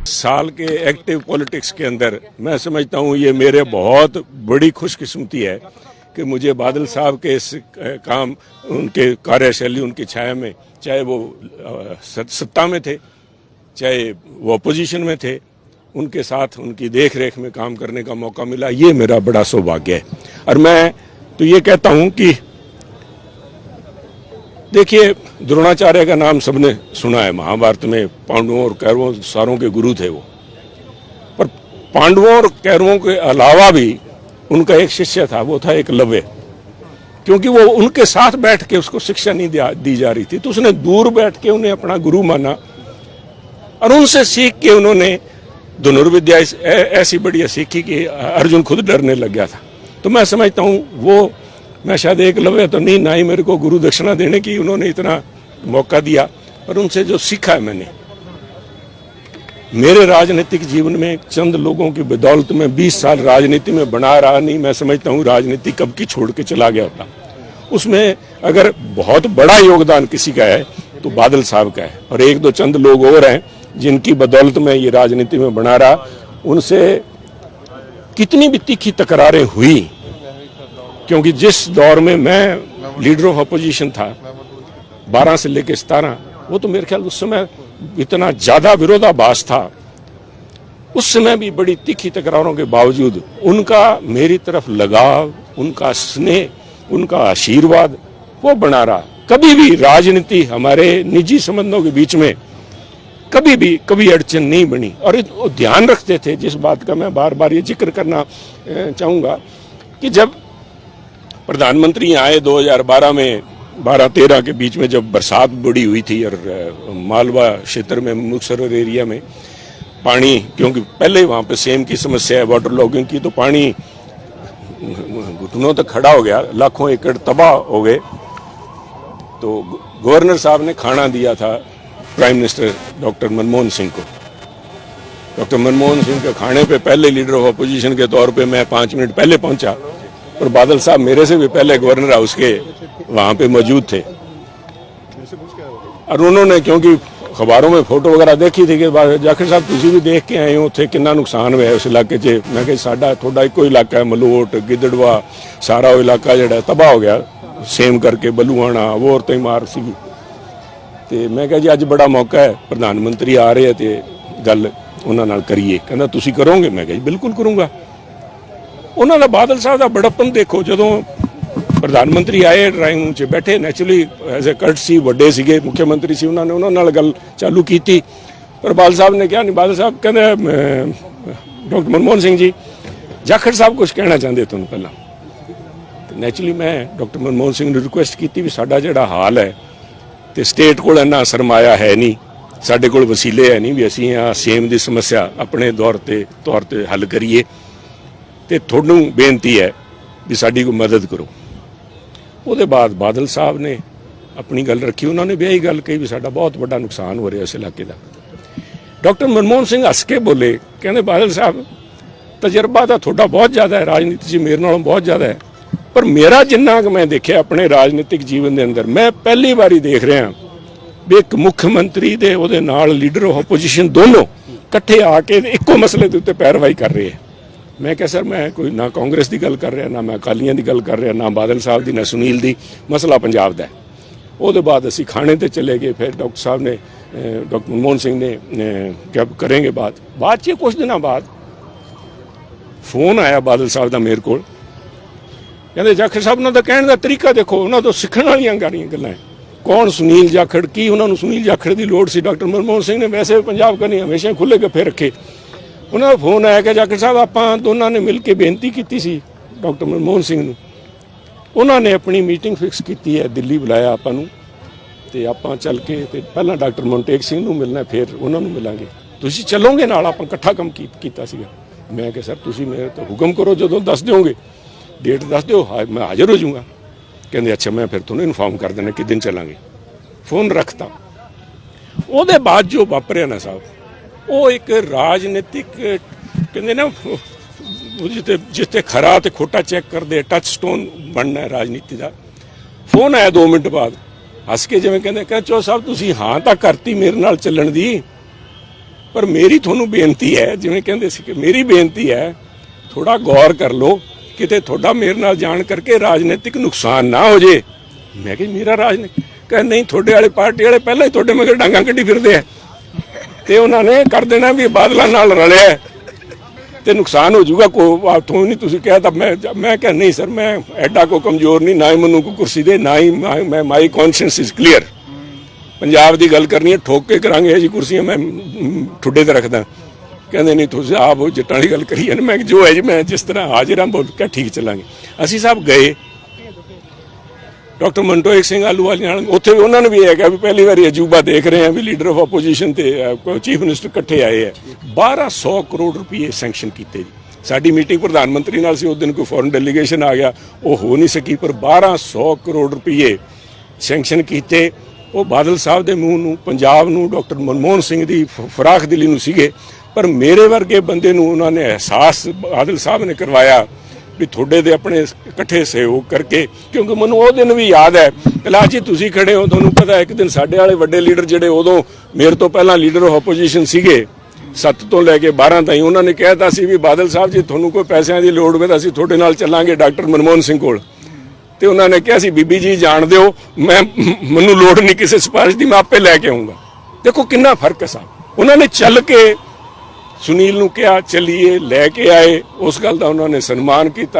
साल के active politics के अंदर मैं समझता हूँ ये मेरे बहुत बड़ी खुशकिस्मती है कि मुझे बादल साहब के इस काम, उनके कार्यशैली, उनकी छाया में, चाहे वो सत्ता में थे चाहे वो अपोजिशन में थे, उनके साथ उनकी देख रेख में काम करने का मौका मिला। ये मेरा बड़ा सौभाग्य है। और मैं तो ये कहता हूँ कि देखिए, द्रोणाचार्य का नाम सबने सुना है, महाभारत में पांडवों और कौरवों सारों के गुरु थे वो। पर पांडवों और कौरवों के अलावा भी उनका एक शिष्य था, वो था एकलव्य। क्योंकि वो उनके साथ बैठ के उसको शिक्षा नहीं दी जा रही थी, तो उसने दूर बैठ के उन्हें अपना गुरु माना और उनसे सीख के उन्होंने धनुर्विद्या ऐसी बढ़िया सीखी कि अर्जुन खुद डरने लग गया था। तो मैं समझता हूँ वो, मैं शायद एकलव्य तो नहीं, ना ही मेरे को गुरु दक्षिणा देने की उन्होंने इतना मौका दिया, और उनसे जो सीखा है मैंने मेरे राजनीतिक जीवन में चंद लोगों की बदौलत में 20 साल राजनीति में बना रहा नहीं। मैं समझता हूँ राजनीति कब की छोड़ के चला गया होता। उसमें अगर बहुत बड़ा योगदान किसी का है तो बादल साहब का है, और एक दो चंद लोग और हैं जिनकी बदौलत में ये राजनीति में बना रहा। उनसे कितनी भी तीखी तकरारें हुई, क्योंकि जिस दौर में मैं लीडर ऑफ अपोजिशन था 12 से लेकर 17, वो तो मेरे ख्याल उस समय इतना ज्यादा विरोधाभास था। उस समय भी बड़ी तीखी तकरारों के बावजूद उनका मेरी तरफ लगाव, उनका स्नेह, उनका आशीर्वाद वो बना रहा। कभी भी राजनीति हमारे निजी संबंधों के बीच में कभी अड़चन नहीं बनी, और वो ध्यान रखते थे। जिस बात का मैं बार बार ये जिक्र करना चाहूंगा कि जब प्रधानमंत्री आए 2012 में, 12-13 के बीच में जब बरसात बड़ी हुई थी और मालवा क्षेत्र में, मुक्तसर एरिया में पानी, क्योंकि पहले ही वहाँ पे सेम की समस्या है, वाटर लॉगिंग की, तो पानी घुटनों तक खड़ा हो गया, लाखों एकड़ तबाह हो गए। तो गवर्नर साहब ने खाना दिया था prime minister doctor Manmohan Singh को। डॉक्टर मनमोहन सिंह के खाने पे पहले लीडर ऑफ अपोजिशन के तौर पे मैं 5 मिनट पहले पहुंचा, और बादल साहब मेरे से भी पहले गवर्नर हाउस के वहां पे मौजूद थे। और उन्होंने, क्योंकि अखबारों में फोटो वगैरह देखी थी कि जाखिर साहब तुसी भी देख के आए हो थे कितना नुकसान हुआ उस इलाके च। मैं कहा साडा थोड़ा एको इलाका है, मलोट गिदड़वा सारा वो इलाका जो तबाह हो गया, सेम करके बलूआना वो औरतें ही मार सी। तो मैं कहा जी अज बड़ा मौका है, प्रधानमंत्री आ रहे हैं तो गल उन्होंने नाल करिए। कहना तुसी करोगे? मैं कहा जी बिल्कुल करूँगा। उन्होंने बादल साहब का बड़प्पन देखो, जो प्रधानमंत्री आए ड्राइंग रूम च बैठे, नैचुरली एज ए कर्टसी वड्डे सीगे, मुख्यमंत्री सी, उन्होंने गल चालू की। पर बादल साहब ने क्या नहीं, बादल साहब कहते डॉक्टर मनमोहन सिंह जी जाखड़ साहब कुछ कहना चाहते तुम पहला। नैचुरली मैं डॉक्टर मनमोहन सिंह ने रिक्वेस्ट की भी साडा जिहड़ा हाल है तो स्टेट को इन्ना सरमाया है नहीं, साडे कोल वसीले है नहीं भी असीं आ सेम की समस्या अपने तौर ते हल करिए, तो थोनू बेनती है भी साडी कोई मदद करो। उसदे बाद बादल साहब ने अपनी गल रखी, उन्होंने भी यही गल कही भी साडा बहुत बड़ा नुकसान हो रहा इस इलाके का। डॉक्टर मनमोहन सिंह हस के बोले, कहते बादल साहब तजर्बा तो थोड़ा बहुत ज़्यादा है राजनीति से, मेरे नालों बहुत ज़्यादा है, पर मेरा जिन्ना कि मैं देखा अपने राजनीतिक जीवन के अंदर, मैं पहली बारी देख रहा भी एक मुख्यमंत्री दे उहदे नाल लीडर ऑफ अपोजिशन दोनों इकट्ठे आके एको मसले के उत्ते पैरवाई कर रहे हैं। मैं क्या सर, मैं कोई ना कांग्रेस की गल कर रहा, ना मैं अकालियां की गल कर रहा, ना बादल साहब की, ना सुनील की, मसला पंजाब का है। उसके बाद असी खाने ते चले गए, फिर डॉक्टर साहब ने, डॉक्टर मनमोहन सिंह ने क्या करेंगे बाद च कुछ दिनों बाद फोन आया बादल साहब का मेरे को, कहते जाखड़ साहब उन्होंने कहने का तरीका देखो, उन्होंने तो सीखने वाली गल्लां है। कौन सुनील जाखड़, की उन्होंने सुनील जाखड़ की लोड़ सी? डॉक्टर मनमोहन सिंह ने वैसे पंजाब का नहीं हमेशा खुले गफे रखे। उन्होंने फोन आया कि जाखड़ साहब आप दोनों ने मिल के बेनती की सी डॉक्टर मनमोहन सिंह नूं, उन्होंने अपनी मीटिंग फिक्स की है, दिल्ली बुलाया आपां तो आप चल के पहला डॉक्टर मनटेक सिंह नूं मिलना, फिर उन्होंने मिलांगे, तुसीं चलोगे नाल, आप इकट्ठा काम कीता सीगा। मैं कहा सर तुसीं मेरे तो हुक्म करो, जो दस दोगे डेट दस दो, मैं हाजिर हो जाऊँगा। कहते अच्छा मैं फिर तुम्हें इन्फॉर्म कर देना कि दिन चलांगे। फोन रखता। उसदे बाद जो वापरिया ना साहब, वो एक राजनीतिक कहते ना जिते खरा तो खोटा चेक कर दे, टच स्टोन बनना है राजनीति का। फोन आया 2 मिनट बाद, हस के जिवें कहते चो साहब तुसीं हाँ तो करती मेरे नाल चलण दी, ਪਰ ਮੇਰੀ ਤੁਹਾਨੂੰ ਬੇਨਤੀ ਹੈ, ਜਿਵੇਂ ਕਹਿੰਦੇ ਸੀ ਕਿ ਮੇਰੀ ਬੇਨਤੀ ਹੈ, ਥੋੜਾ ਗੌਰ ਕਰ ਲਓ, ਕਿਤੇ ਤੁਹਾਡਾ ਮੇਰੇ ਨਾਲ ਜਾਣ ਕਰਕੇ ਰਾਜਨੀਤਿਕ ਨੁਕਸਾਨ ਨਾ ਹੋ ਜੇ। ਮੈਂ ਕਿਹਾ ਮੇਰਾ ਰਾਜਨੀਤਿਕ, ਕਹਿੰਦੇ ਨਹੀਂ, ਤੁਹਾਡੇ ਵਾਲੇ ਪਾਰਟੀ ਵਾਲੇ ਪਹਿਲਾਂ ਹੀ ਤੁਹਾਡੇ ਮਗਰ ਡਾਂਗਾਂ ਕੱਢੀ ਫਿਰਦੇ ਆ, ਤੇ ਉਹਨਾਂ ਨੇ ਕਰ ਦੇਣਾ ਵੀ ਬਾਦਲਾਂ ਨਾਲ ਰਲਿਆ ਤੇ ਨੁਕਸਾਨ ਹੋ ਜਾਊਗਾ। ਕੋਈ ਤੋਂ ਨਹੀਂ ਤੁਸੀਂ ਕਿਹਾ ਤਾਂ ਮੈਂ ਕਿਹਾ ਨਹੀਂ ਸਰ, ਮੈਂ ਐਡਾ ਕੋ ਕਮਜ਼ੋਰ ਨਹੀਂ, ਨਾ ਹੀ ਮੈਨੂੰ ਕੋਈ ਕੁਰਸੀ ਦੇ, ਨਾ ਹੀ ਮੈਂ ਮਾਈ ਕੌਨਸ਼ੀਅੰਸ ਇਜ਼ ਕਲੀਅਰ। ਪੰਜਾਬ ਦੀ ਗੱਲ ਕਰਨੀ ਹੈ, ਠੋਕ ਕੇ ਕਰਾਂਗੇ ਇਹ ਜੀ ਕੁਰਸੀਆਂ ਮੈਂ ਠੁੱਡੇ ਤੇ ਰੱਖਦਾ। ਕਹਿੰਦੇ ਨਹੀਂ ਤੁਸੀਂ ਆਪ ਉਹ ਜੱਟਾਂ ਦੀ ਗੱਲ ਕਰੀ ਨਾ। ਮੈਂ ਜੋ ਹੈ ਜੀ, ਮੈਂ ਜਿਸ ਤਰ੍ਹਾਂ ਹਾਜ਼ਰ ਹਾਂ, ਬੋਲ ਕੇ ਠੀਕ ਚੱਲਾਂਗੇ। ਅਸੀਂ ਸਭ ਗਏ, ਡਾਕਟਰ ਮਨਟੋਇਕ ਸਿੰਘ ਆਹਲੂਵਾਲੀਆ ਨਾਲ, ਉੱਥੇ ਵੀ ਉਹਨਾਂ ਨੇ ਵੀ ਇਹ ਕਿਹਾ ਵੀ ਪਹਿਲੀ ਵਾਰੀ ਅਜੂਬਾ ਦੇਖ ਰਹੇ ਹਾਂ ਵੀ ਲੀਡਰ ਆਫ ਆਪੋਜੀਸ਼ਨ ਤੇ ਚੀਫ ਮਿਨਿਸਟਰ ਇਕੱਠੇ ਆਏ ਹੈ। 1200 ਕਰੋੜ ਰੁਪਏ ਸੈਂਕਸ਼ਨ ਕੀਤੇ ਜੀ। ਸਾਡੀ ਮੀਟਿੰਗ ਪ੍ਰਧਾਨ ਮੰਤਰੀ ਨਾਲ ਸੀ, ਉਸ ਦਿਨ ਕੋਈ ਫੋਰਨ ਡੈਲੀਗੇਸ਼ਨ ਆ ਗਿਆ, ਉਹ ਹੋ ਨਹੀਂ ਸਕੀ, ਪਰ 1200 ਕਰੋੜ ਰੁਪਏ ਸੈਂਕਸ਼ਨ ਕੀਤੇ। ਉਹ ਬਾਦਲ ਸਾਹਿਬ ਦੇ ਮੂੰਹ ਨੂੰ, ਪੰਜਾਬ ਨੂੰ, ਡਾਕਟਰ ਮਨਮੋਹਨ ਸਿੰਘ ਦੀ ਫਰਾਖ ਦਿਲੀ ਨੂੰ ਸੀਗੇ, ਪਰ ਮੇਰੇ ਵਰਗੇ ਬੰਦੇ ਨੂੰ ਉਹਨਾਂ ਨੇ ਅਹਿਸਾਸ ਬਾਦਲ ਸਾਹਿਬ ਨੇ ਕਰਵਾਇਆ ਵੀ ਤੁਹਾਡੇ ਦੇ ਆਪਣੇ ਇਕੱਠੇ ਸਹਿਯੋਗ ਕਰਕੇ। ਕਿਉਂਕਿ ਮੈਨੂੰ ਉਹ ਦਿਨ ਵੀ ਯਾਦ ਹੈ, ਕੈਲਾਸ਼ ਜੀ ਤੁਸੀਂ ਖੜੇ ਹੋ, ਤੁਹਾਨੂੰ ਪਤਾ ਇੱਕ ਦਿਨ ਸਾਡੇ ਵਾਲੇ ਵੱਡੇ ਲੀਡਰ ਜਿਹੜੇ ਉਦੋਂ ਮੇਰੇ ਤੋਂ ਪਹਿਲਾਂ ਲੀਡਰ ਆਫ ਆਪੋਜੀਸ਼ਨ ਸੀਗੇ 7 ਤੋਂ ਲੈ ਕੇ 12 ਤਾਈਂ, ਉਹਨਾਂ ਨੇ ਕਹਿਤਾ ਸੀ ਵੀ ਬਾਦਲ ਸਾਹਿਬ ਜੀ ਤੁਹਾਨੂੰ ਕੋਈ ਪੈਸਿਆਂ ਦੀ ਲੋੜ ਹੋਵੇ ਤਾਂ ਅਸੀਂ ਤੁਹਾਡੇ ਨਾਲ ਚੱਲਾਂਗੇ ਡਾਕਟਰ ਮਨਮੋਹਨ ਸਿੰਘ ਕੋਲ। ਤੇ ਉਹਨਾਂ ਨੇ ਕਿਹਾ ਸੀ ਬੀਬੀ ਜੀ ਜਾਣ ਦਿਓ, ਮੈਨੂੰ ਲੋੜ ਨਹੀਂ ਕਿਸੇ ਸਿਫਾਰਿਸ਼ ਦੀ, ਮੈਂ ਆਪੇ ਲੈ ਕੇ ਆਉਂਗਾ। ਦੇਖੋ ਕਿੰਨਾ ਫਰਕ ਹੈ ਸਾਹਿਬ। ਉਹਨਾਂ ਨੇ ਚੱਲ ਕੇ ਸੁਨੀਲ ਨੂੰ ਕਿਹਾ ਚੱਲੀਏ, ਲੈ ਕੇ ਆਏ, ਉਸ ਗੱਲ ਦਾ ਉਹਨਾਂ ਨੇ ਸਨਮਾਨ ਕੀਤਾ।